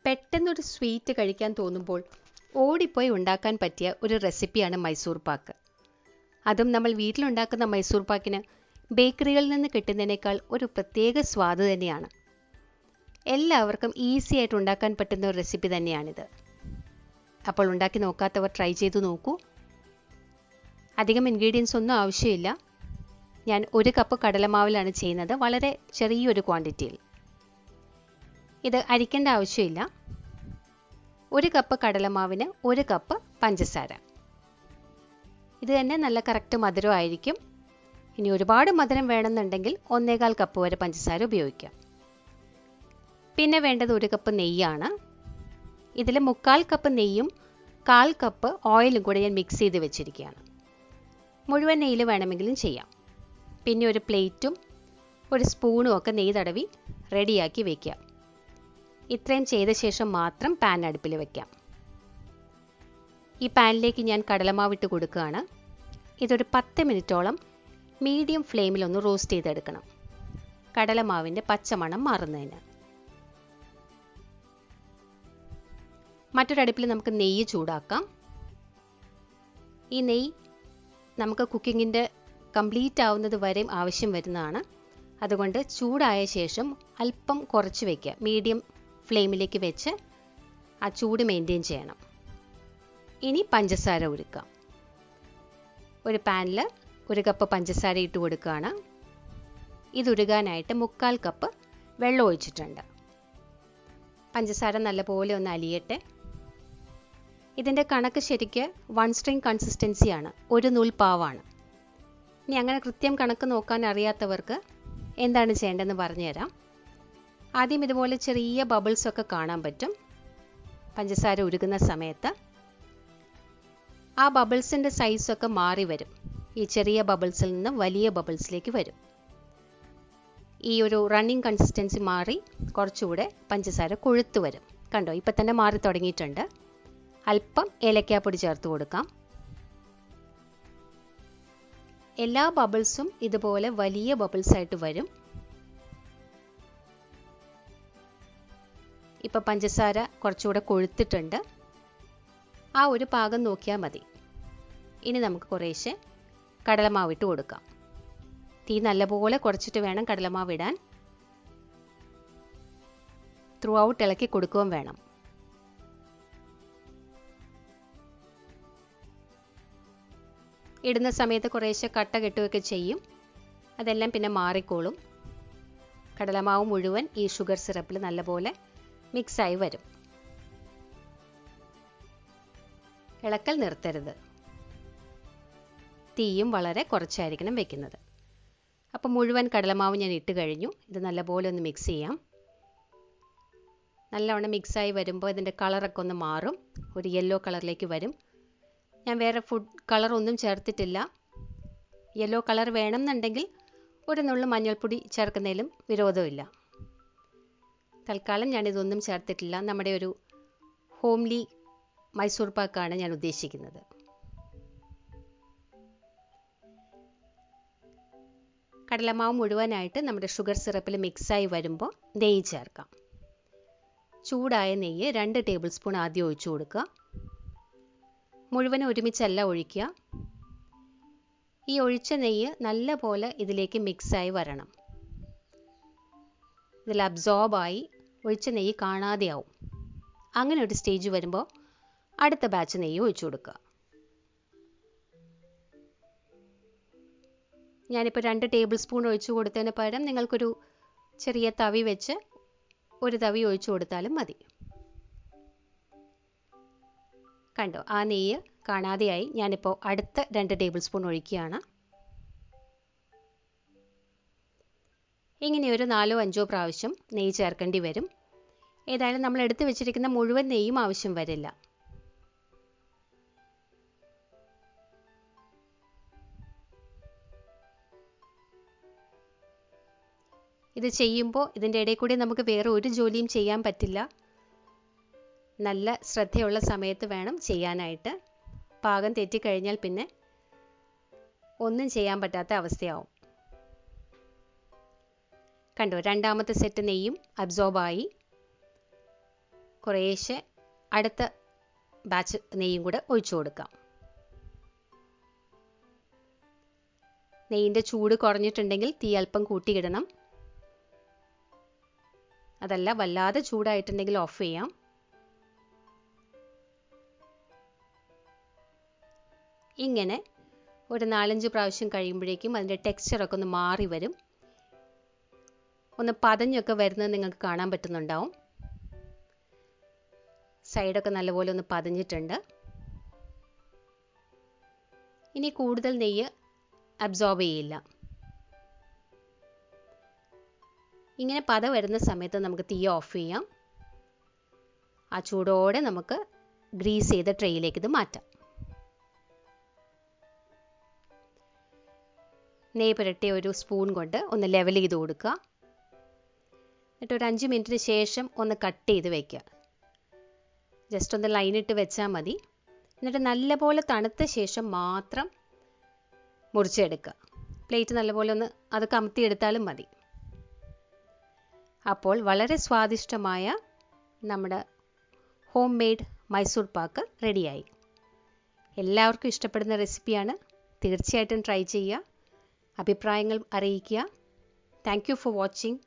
പെട്ടെന്നൊരു സ്വീറ്റ് കഴിക്കാൻ തോന്നുമ്പോൾ ഓടിപ്പോയി ഉണ്ടാക്കാൻ പറ്റിയ ഒരു റെസിപ്പിയാണ് മൈസൂർ പാക്ക്. അതും നമ്മൾ വീട്ടിലുണ്ടാക്കുന്ന മൈസൂർ പാക്കിന് ബേക്കറികളിൽ നിന്ന് കിട്ടുന്നതിനേക്കാൾ ഒരു പ്രത്യേക സ്വാദ് തന്നെയാണ്. എല്ലാവർക്കും ഈസി ആയിട്ട് ഉണ്ടാക്കാൻ പറ്റുന്ന ഒരു റെസിപ്പി തന്നെയാണിത്. അപ്പോൾ ഉണ്ടാക്കി നോക്കാത്തവർ ട്രൈ ചെയ്തു നോക്കൂ. അധികം ഇൻഗ്രീഡിയൻസ് ഒന്നും ആവശ്യമില്ല. ഞാൻ 1 കപ്പ് കടലമാവിലാണ് ചെയ്യുന്നത്, വളരെ ചെറിയൊരു ക്വാണ്ടിറ്റിയിൽ. ഇത് അരിക്കേണ്ട ആവശ്യമില്ല. 1 കപ്പ് കടലമാവിന് 1 കപ്പ് പഞ്ചസാര. ഇത് തന്നെ നല്ല കറക്റ്റ് മധുരമായിരിക്കും. ഇനി ഒരുപാട് മധുരം വേണമെന്നുണ്ടെങ്കിൽ 1.25 കപ്പ് വരെ പഞ്ചസാര ഉപയോഗിക്കാം. പിന്നെ വേണ്ടത് 1 കപ്പ് നെയ്യാണ്. ഇതിൽ 3/4 കപ്പ് നെയ്യും 1/4 കപ്പ് ഓയിലും കൂടെ ഞാൻ മിക്സ് ചെയ്ത് വെച്ചിരിക്കുകയാണ്. മുഴുവൻ നെയ്യിൽ വേണമെങ്കിലും ചെയ്യാം. പിന്നെ ഒരു പ്ലേറ്റും ഒരു സ്പൂണും ഒക്കെ നെയ്യ് തടവി റെഡിയാക്കി വയ്ക്കുക. ഇത്രയും ചെയ്ത ശേഷം മാത്രം പാൻ അടുപ്പിൽ വയ്ക്കാം. ഈ പാനിലേക്ക് ഞാൻ കടലമാവിട്ട് കൊടുക്കുകയാണ്. ഇതൊരു 10 മിനിറ്റോളം മീഡിയം ഫ്ലെയിമിലൊന്ന് റോസ്റ്റ് ചെയ്തെടുക്കണം, കടലമാവിൻ്റെ പച്ചമണം മാറുന്നതിന്. മറ്റൊരടുപ്പിൽ നമുക്ക് നെയ്യ് ചൂടാക്കാം. ഈ നെയ്യ് നമുക്ക് കുക്കിങ്ങിൻ്റെ കംപ്ലീറ്റ് ആവുന്നത് വരെയും ആവശ്യം വരുന്നതാണ്. അതുകൊണ്ട് ചൂടായ ശേഷം അല്പം കുറച്ച് വയ്ക്കുക. മീഡിയം ഫ്ലെയിമിലേക്ക് വെച്ച് ആ ചൂട് മെയിൻറ്റെയിൻ ചെയ്യണം. ഇനി പഞ്ചസാര ഉരുക്കാം. ഒരു പാനിൽ 1 കപ്പ് പഞ്ചസാര ഇട്ട് കൊടുക്കുകയാണ്. ഇതുരുകാനായിട്ട് 3/4 കപ്പ് വെള്ളം ഒഴിച്ചിട്ടുണ്ട്. പഞ്ചസാര നല്ലപോലെ ഒന്ന് അലിയട്ടെ. ഇതിൻ്റെ കണക്ക് ശരിക്ക് 1 സ്ട്രിങ് കൺസിസ്റ്റൻസിയാണ്, 1 നൂൽപ്പാവാണ്. ഇനി അങ്ങനെ കൃത്യം കണക്ക് നോക്കാൻ അറിയാത്തവർക്ക് എന്താണ് ചെയ്യേണ്ടതെന്ന് പറഞ്ഞുതരാം. ആദ്യം ഇതുപോലെ ചെറിയ ബബിൾസൊക്കെ കാണാൻ പറ്റും പഞ്ചസാര ഉരുകുന്ന സമയത്ത്. ആ ബബിൾസിൻ്റെ സൈസൊക്കെ മാറി വരും. ഈ ചെറിയ ബബിൾസിൽ നിന്ന് വലിയ ബബിൾസിലേക്ക് വരും. ഈ ഒരു റണ്ണിങ് കൺസിസ്റ്റൻസി മാറി കുറച്ചുകൂടെ പഞ്ചസാര കൊഴുത്ത് വരും. കണ്ടോ, ഇപ്പം തന്നെ മാറി തുടങ്ങിയിട്ടുണ്ട്. അല്പം ഏലക്കാപ്പൊടി ചേർത്ത് കൊടുക്കാം. എല്ലാ ബബിൾസും ഇതുപോലെ വലിയ ബബിൾസ് ആയിട്ട് വരും. ഇപ്പം പഞ്ചസാര കുറച്ചുകൂടെ കൊഴുത്തിട്ടുണ്ട്. ആ ഒരു പാകം നോക്കിയാൽ മതി. ഇനി നമുക്ക് കുറേശ്ശെ കടലമാവ് ഇട്ട് കൊടുക്കാം. തീ നല്ലപോലെ കുറച്ചിട്ട് വേണം കടലമാവ് ഇടാൻ. ത്രൂ ഔട്ട് ഇളക്കി കൊടുക്കുകയും വേണം. ഇടുന്ന സമയത്ത് കുറേശ്ശെ കട്ട കെട്ടുകയൊക്കെ ചെയ്യും. അതെല്ലാം പിന്നെ മാറിക്കോളും. കടലമാവ് മുഴുവൻ ഈ ഷുഗർ സിറപ്പിൽ നല്ലപോലെ മിക്സായി വരും. ഇളക്കൽ നിർത്തരുത്. തീയും വളരെ കുറച്ചായിരിക്കണം വെക്കുന്നത്. അപ്പോൾ മുഴുവൻ കടലമാവ് ഞാൻ ഇട്ട് കഴിഞ്ഞു. ഇത് നല്ലപോലെ ഒന്ന് മിക്സ് ചെയ്യാം. നല്ലവണ്ണം മിക്സായി വരുമ്പോൾ ഇതിൻ്റെ കളറൊക്കെ ഒന്ന് മാറും, ഒരു യെല്ലോ കളറിലേക്ക് വരും. ഞാൻ വേറെ ഫുഡ് കളറൊന്നും ചേർത്തിട്ടില്ല. യെല്ലോ കളർ വേണമെന്നുണ്ടെങ്കിൽ ഒരു നുള്ളു മഞ്ഞൾപ്പൊടി ചേർക്കുന്നതിലും വിരോധമില്ല. തൽക്കാലം ഞാനിതൊന്നും ചേർത്തിട്ടില്ല. നമ്മുടെ ഒരു ഹോംലി മൈസൂർ പാക്കാണ് ഞാൻ ഉദ്ദേശിക്കുന്നത്. കടലമാവ് മുഴുവനായിട്ട് നമ്മുടെ ഷുഗർ സിറപ്പിൽ മിക്സായി വരുമ്പോൾ നെയ്യ് ചേർക്കാം. ചൂടായ നെയ്യ് 2 ടേബിൾ സ്പൂൺ ആദ്യം ഒഴിച്ചു കൊടുക്കുക. മുഴുവനും ഒരുമിച്ചല്ല ഒഴിക്കുക. ഈ ഒഴിച്ച നെയ്യ് നല്ല പോലെ ഇതിലേക്ക് മിക്സായി വരണം. ഇതിൽ അബ്സോർബായി ഒഴിച്ച നെയ്യ് കാണാതെയാവും. അങ്ങനെ ഒരു സ്റ്റേജ് വരുമ്പോൾ അടുത്ത ബാച്ച് നെയ്യ് ഒഴിച്ചു കൊടുക്കുക. ഞാനിപ്പോൾ 2 ടേബിൾ സ്പൂൺ ഒഴിച്ചു കൊടുത്തതിന് പകരം നിങ്ങൾക്കൊരു ചെറിയ തവി വെച്ച് ഒരു തവി ഒഴിച്ചു കൊടുത്താലും മതി. കണ്ടോ, ആ നെയ്യ് കാണാതെയായി. ഞാനിപ്പോൾ അടുത്ത 2 ടേബിൾ സ്പൂൺ ഒഴിക്കുകയാണ്. ഇങ്ങനെ ഒരു 4-5 പ്രാവശ്യം നെയ്യ് ചേർക്കേണ്ടി വരും. ഏതായാലും നമ്മൾ എടുത്തു വെച്ചിരിക്കുന്ന മുഴുവൻ നെയ്യും ആവശ്യം വരില്ല. ഇത് ചെയ്യുമ്പോൾ ഇതിൻ്റെ ഇടയിൽ കൂടി നമുക്ക് വേറെ ഒരു ജോലിയും ചെയ്യാൻ പറ്റില്ല. നല്ല ശ്രദ്ധയുള്ള സമയത്ത് വേണം ചെയ്യാനായിട്ട്. പാകം തെറ്റിക്കഴിഞ്ഞാൽ പിന്നെ ഒന്നും ചെയ്യാൻ പറ്റാത്ത അവസ്ഥയാവും. കണ്ടോ, രണ്ടാമത്തെ സെറ്റ് നെയ്യും അബ്സോർബായി. കുറേശ്ശെ അടുത്ത ബാച്ച് നെയ്യും കൂടെ ഒഴിച്ചു കൊടുക്കാം. നെയ്യിൻ്റെ ചൂട് കുറഞ്ഞിട്ടുണ്ടെങ്കിൽ തീ അല്പം കൂട്ടിയിടണം. അതല്ല വല്ലാതെ ചൂടായിട്ടുണ്ടെങ്കിൽ ഓഫ് ചെയ്യാം. ഇങ്ങനെ ഒരു 4-5 പ്രാവശ്യം കഴിയുമ്പോഴേക്കും അതിൻ്റെ ടെക്സ്ചറൊക്കെ ഒന്ന് മാറി വരും. ഒന്ന് പതഞ്ഞൊക്കെ വരുന്നത് നിങ്ങൾക്ക് കാണാൻ പറ്റുന്നുണ്ടാവും. സൈഡൊക്കെ നല്ലപോലെ ഒന്ന് പതഞ്ഞിട്ടുണ്ട്. ഇനി കൂടുതൽ നെയ്യ് അബ്സോർബ് ചെയ്യില്ല. ഇങ്ങനെ പത വരുന്ന സമയത്ത് നമുക്ക് തീ ഓഫ് ചെയ്യാം. ആ ചൂടോടെ നമുക്ക് ഗ്രീസ് ചെയ്ത ട്രേയിലേക്ക് ഇത് മാറ്റാം. നെയ്യ് പുരട്ടിയ ഒരു സ്പൂൺ കൊണ്ട് ഒന്ന് ലെവൽ ചെയ്ത് കൊടുക്കുക. എന്നിട്ട് ഒരു 5 മിനിറ്റിന് ശേഷം ഒന്ന് കട്ട് ചെയ്ത് വയ്ക്കുക. ജസ്റ്റ് ഒന്ന് ലൈനിട്ട് വെച്ചാൽ മതി. എന്നിട്ട് നല്ലപോലെ തണുത്ത ശേഷം മാത്രം മുറിച്ചെടുക്കുക. പ്ലേറ്റ് നല്ലപോലെ ഒന്ന് അത് കമത്തിയെടുത്താലും മതി. അപ്പോൾ വളരെ സ്വാദിഷ്ടമായ നമ്മുടെ ഹോം മെയ്ഡ് മൈസൂർ പാക്ക് റെഡിയായി. എല്ലാവർക്കും ഇഷ്ടപ്പെടുന്ന റെസിപ്പിയാണ്. തീർച്ചയായിട്ടും ട്രൈ ചെയ്യുക. അഭിപ്രായങ്ങൾ അറിയിക്കുക. Thank you for watching.